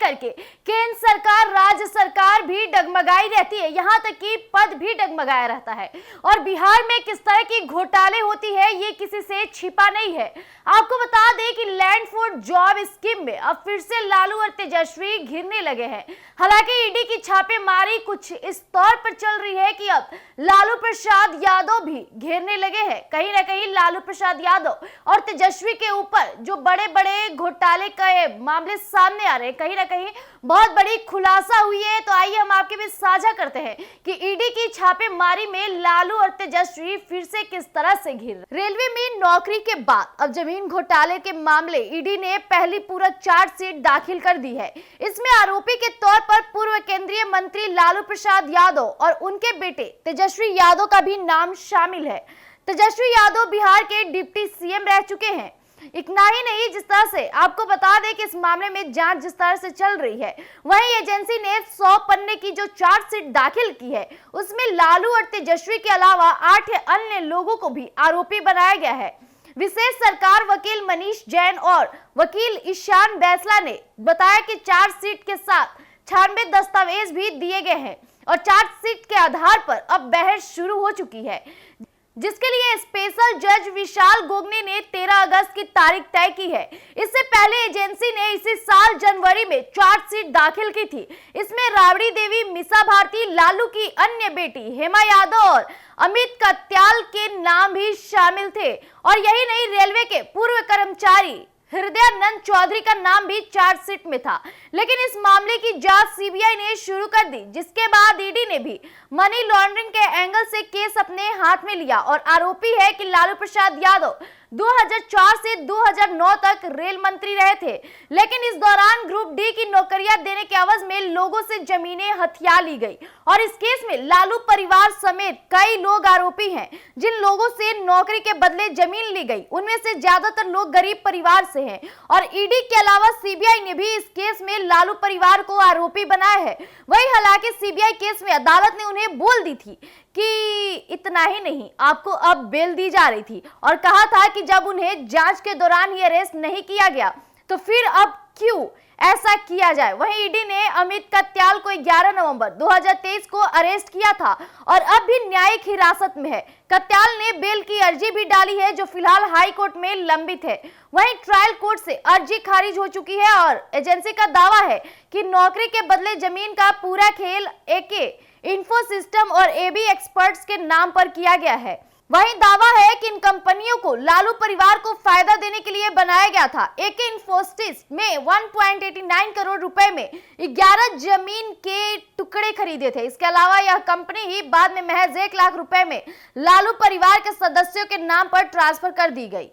करके केंद्र सरकार, राज्य सरकार भी डगमगाई रहती है, यहाँ तक कि पद भी डगमगाया रहता है। और बिहार में किस तरह की घोटाले होती है ये किसी से छिपा नहीं है। आपको बता दें कि लैंड फॉर जॉब स्कीम में अब फिर से लालू और तेजस्वी घिरने लगे हैं। हालांकि ईडी की छापेमारी कुछ इस तौर पर चल रही है कि अब लालू प्रसाद यादव भी घेरने लगे हैं। कहीं ना कहीं लालू प्रसाद यादव और तेजस्वी के ऊपर जो बड़े बड़े घोटाले के मामले सामने आ रहे हैं, कहीं ना कहीं बहुत बड़ी खुलासा हुई है। तो आइए हम आपके बीच साझा करते हैं कि ईडी की छापेमारी में लालू और तेजस्वी फिर से किस तरह से घिर। रेलवे में नौकरी के बाद अब जमीन घोटाले के मामले ईडी ने पहली पूरक चार्जशीट दाखिल कर दी है। इसमें आरोपी के तौर पर पूर्व केंद्रीय मंत्री लालू प्रसाद यादव और उनके बेटे तेजस्वी यादव का भी नाम शामिल है। तेजस्वी यादव बिहार के डिप्टी सीएम रह चुके हैं। इतना ही नहीं, जिस तरह से आपको बता दें कि इस मामले में जांच जिस तरह से चल रही है, वहीं एजेंसी ने 100 पन्ने की जो चार्जशीट दाखिल की है उसमें लालू और तेजस्वी के अलावा 8 अन्य लोगों को भी आरोपी बनाया गया है। विशेष सरकार वकील मनीष जैन और वकील ईशान बैसला ने बताया कि चार्जशीट के साथ 96 दस्तावेज भी दिए गए हैं और चार्जशीट के आधार पर अब बहस शुरू हो चुकी है, जिसके लिए स्पेशल जज विशाल गोगने ने 13 अगस्त की तारीख तय की है। इससे पहले एजेंसी ने इसी साल जनवरी में चार्जशीट दाखिल की थी। इसमें राबड़ी देवी, मिसा भारती, लालू की अन्य बेटी हेमा यादव और अमित कत्याल के नाम भी शामिल थे। और यही नहीं, रेलवे के पूर्व कर्मचारी हृदयानंद चौधरी का नाम भी चार्जशीट में था। लेकिन इस मामले की जांच सीबीआई ने शुरू कर दी, जिसके बाद ईडी ने भी मनी लॉन्ड्रिंग के एंगल से केस अपने हाथ में लिया। और आरोपी है कि लालू प्रसाद यादव 2004 से 2009 तक रेल मंत्री रहे थे, लेकिन इस दौरान ग्रुप डी की नौकरियां देने के एवज में लोगों से जमीनें हथिया ली गई। और इस केस में लालू परिवार समेत कई लोग आरोपी हैं। जिन लोगों से नौकरी के बदले जमीन ली गई उनमें से ज्यादातर लोग गरीब परिवार से हैं। और ईडी के अलावा सीबीआई ने भी इस केस में लालू परिवार को आरोपी बनाया है। वही हालांकि सीबीआई केस में अदालत ने उन्हें बोल दी थी कि इतना ही नहीं, आपको अब बेल दी जा रही थी और कहा था कि जब उन्हें जांच के दौरान ही अरेस्ट नहीं किया गया तो फिर अब क्यों ऐसा किया जाए। वहीं ईडी ने अमित कत्याल को 11 नवंबर 2023 को अरेस्ट किया था और अब भी न्यायिक हिरासत में है। कत्याल ने बेल की अर्जी भी डाली है जो फिलहाल हाई कोर्ट में लंबित है। वहीं ट्रायल कोर्ट से अर्जी खारिज हो चुकी है और एजेंसी का दावा है कि नौकरी के बदले जमीन का पूरा खेल एके इन्फो सिस्टम और एबी एक्सपर्ट्स के नाम पर किया गया है। वहीं दावा है कि इन कंपनियों को लालू परिवार को फायदा देने के लिए बनाया गया था। एके इन्फोसिस में 1.89 करोड़ रुपए में 11 जमीन के टुकड़े खरीदे थे। इसके अलावा यह कंपनी ही बाद में महज 1 लाख रुपए में लालू परिवार के सदस्यों के नाम पर ट्रांसफर कर दी गई।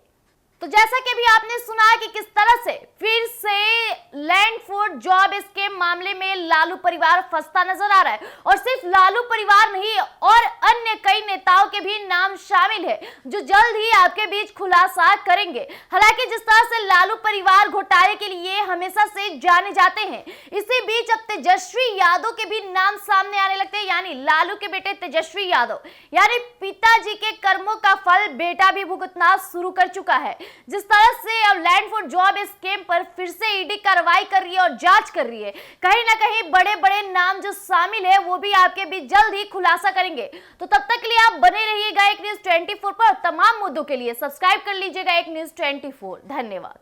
तो जैसा कि भी आपने सुना कि किस तरह से फिर से लैंड फॉर जॉब स्कीम मामले में लालू परिवार फंसता नजर आ रहा है। और सिर्फ लालू परिवार नहीं, और अन्य कई नेताओं के भी नाम शामिल है जो जल्द ही आपके बीच खुलासा करेंगे। हालांकि जिस तरह से लालू परिवार घोटाले के लिए हमेशा से जाने जाते हैं, इसी बीच अब तेजस्वी यादव के भी नाम सामने आने लगते हैं। यानी लालू के बेटे तेजस्वी यादव, यानी पिताजी के कर्मों का फल बेटा भी भुगतना शुरू कर चुका है। जिस तरह से अब लैंड फॉर जॉब स्कीम पर फिर से ईडी कार्रवाई कर रही है और जांच कर रही है, कहीं ना कहीं बड़े बड़े नाम जो शामिल है वो भी आपके बीच जल्द ही खुलासा करेंगे। तो तब तक के लिए आप बने रहिएगा एक न्यूज़ 24 पर। तमाम मुद्दों के लिए सब्सक्राइब कर लीजिएगा एक न्यूज़ 24। धन्यवाद।